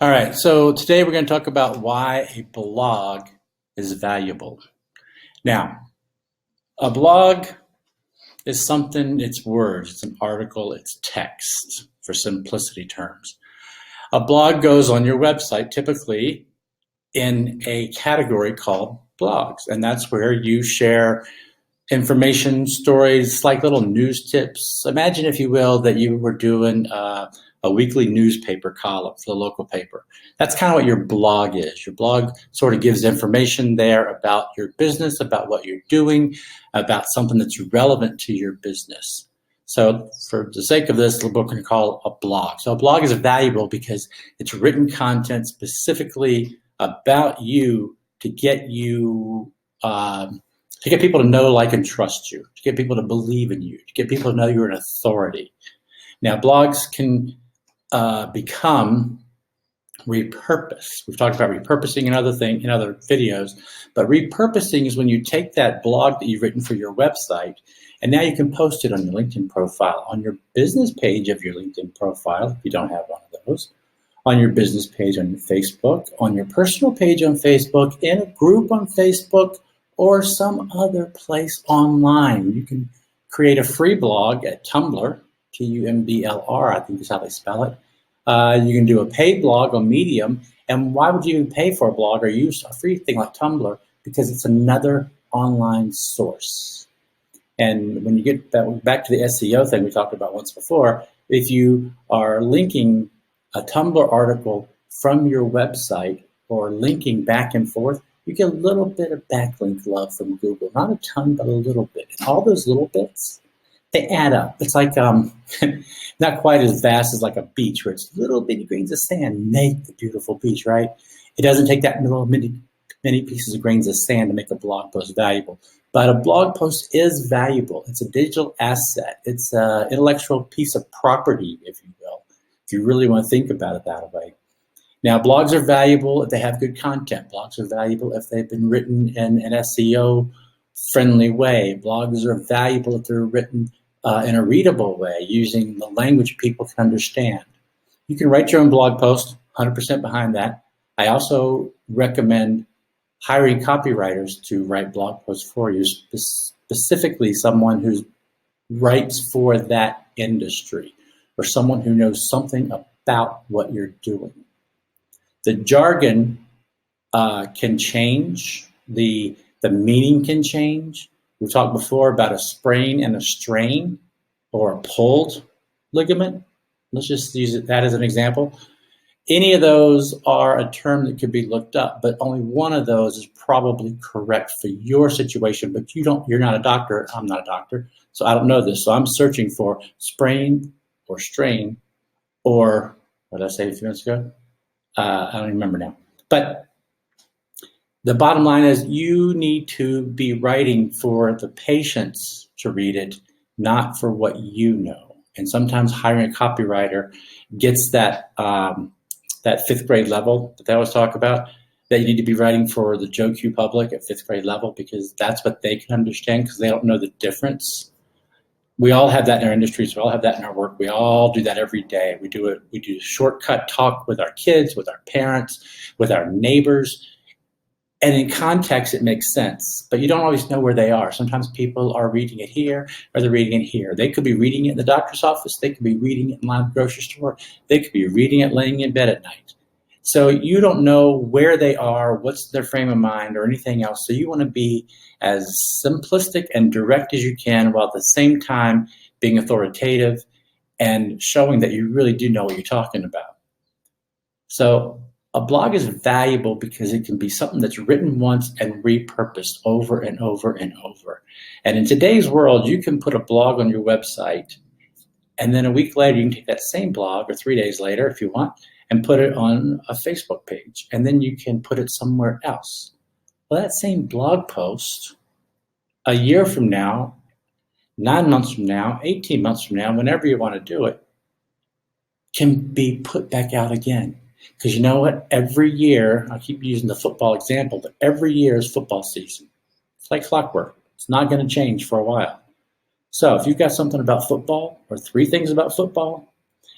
All right, so today we're going to talk about why a blog is valuable. Now, a blog is something, it's words, it's an article, it's text for simplicity terms. A blog goes on your website typically in a category called blogs, and that's where you share information, stories, like little news tips. Imagine, if you will, that you were doing a weekly newspaper column for the local paper. That's kind of what your blog is. Your blog sort of gives information there about your business, about what you're doing, about something that's relevant to your business. So for the sake of this, we're going to call it a blog. So a blog is valuable because it's written content specifically about you to get you to get people to know, like, and trust you, to get people to believe in you, to get people to know you're an authority. Now, blogs can become repurposed. We've talked about repurposing and other thing in other videos, but repurposing is when you take that blog that you've written for your website, and now you can post it on your LinkedIn profile, on your business page of your LinkedIn profile, if you don't have one of those, on your business page on your Facebook, on your personal page on Facebook, in a group on Facebook, or some other place online. You can create a free blog at Tumblr, Tumblr, I think is how they spell it. You can do a paid blog on Medium. And why would you even pay for a blog or use a free thing like Tumblr? Because it's another online source. And when you get back to the SEO thing we talked about once before, if you are linking a Tumblr article from your website or linking back and forth, you get a little bit of backlink love from Google. Not a ton, but a little bit. And all those little bits, they add up. It's like not quite as vast as like a beach where it's little bitty grains of sand make the beautiful beach, right? It doesn't take that many pieces of grains of sand to make a blog post valuable. But a blog post is valuable. It's a digital asset. It's an intellectual piece of property, if you will, if you really want to think about it that way. Now, blogs are valuable if they have good content. Blogs are valuable if they've been written in an SEO-friendly way. Blogs are valuable if they're written in a readable way, using the language people can understand. You can write your own blog post, 100% behind that. I also recommend hiring copywriters to write blog posts for you, specifically someone who writes for that industry or someone who knows something about what you're doing. The jargon can change. The meaning can change. We've talked before about a sprain and a strain, or a pulled ligament. Let's just use that as an example. Any of those are a term that could be looked up, but only one of those is probably correct for your situation. But you're not a doctor. I'm not a doctor, so I don't know this. So I'm searching for sprain or strain, or what did I say a few minutes ago? I don't even remember now. But the bottom line is you need to be writing for the patients to read it, not for what you know. And sometimes hiring a copywriter gets that that fifth grade level that they always talk about, that you need to be writing for the Joe Q public at fifth grade level, because that's what they can understand, because they don't know the difference. We all have that in our industries. We all have that in our work. We all do that every day. We do it. We do shortcut talk with our kids, with our parents, with our neighbors. And in context, it makes sense, but you don't always know where they are. Sometimes people are reading it here, or they're reading it here. They could be reading it in the doctor's office. They could be reading it in the grocery store. They could be reading it laying in bed at night. So you don't know where they are, what's their frame of mind, or anything else. So you want to be as simplistic and direct as you can, while at the same time being authoritative and showing that you really do know what you're talking about. So a blog is valuable because it can be something that's written once and repurposed over and over and over. And in today's world, you can put a blog on your website, and then a week later, you can take that same blog, or 3 days later if you want, and put it on a Facebook page, and then you can put it somewhere else. Well, that same blog post, a year from now, 9 months from now, 18 months from now, whenever you want to do it, can be put back out again. Because you know what? Every year, I keep using the football example, but every year is football season. It's like clockwork. It's not going to change for a while. So if you've got something about football, or 3 things about football,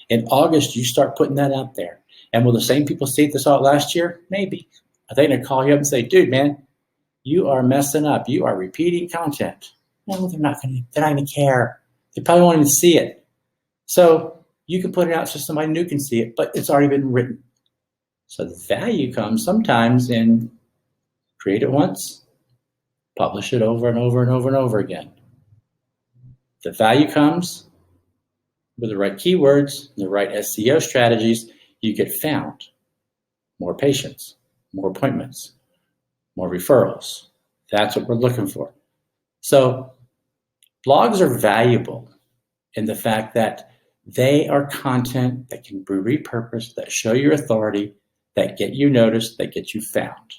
In August, you start putting that out there. And will the same people see it that saw it last year? Maybe. Are they going to call you up and say, dude, man, you are messing up. You are repeating content. No, they're not going to care. They probably won't even see it. So you can put it out so somebody new can see it, but it's already been written. So the value comes sometimes in create it once, publish it over and over and over and over again. The value comes with the right keywords, the right SEO strategies, you get found. More patients, more appointments, more referrals. That's what we're looking for. So blogs are valuable in the fact that they are content that can be repurposed, that show your authority, that get you noticed, that get you found.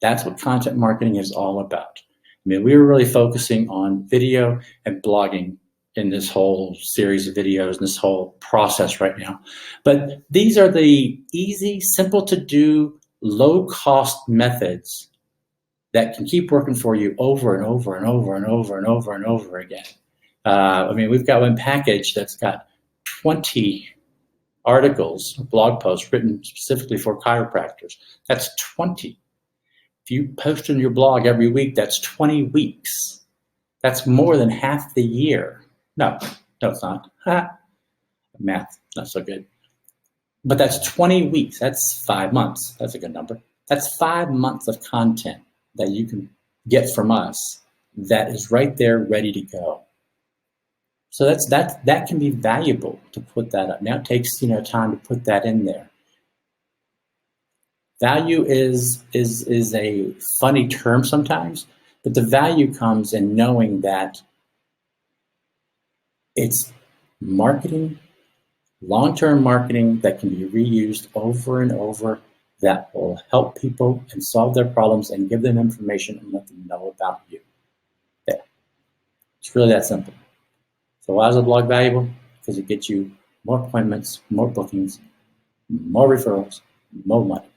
That's what content marketing is all about. I mean, we were really focusing on video and blogging in this whole series of videos and this whole process right now. But these are the easy, simple to do, low cost methods that can keep working for you over and over and over and over and over and over again. I mean, we've got one package that's got 20 articles, blog posts written specifically for chiropractors. That's 20. If you post on your blog every week, that's 20 weeks. That's more than half the year. No, it's not. Math, not so good. But that's 20 weeks. That's 5 months. That's a good number. That's 5 months of content that you can get from us that is right there ready to go. So that can be valuable to put that up. Now it takes time to put that in there. Value is a funny term sometimes, but the value comes in knowing that it's marketing, long-term marketing that can be reused over and over that will help people and solve their problems and give them information and let them know about you. There. It's really that simple. So why is a blog valuable? Because it gets you more appointments, more bookings, more referrals, more money.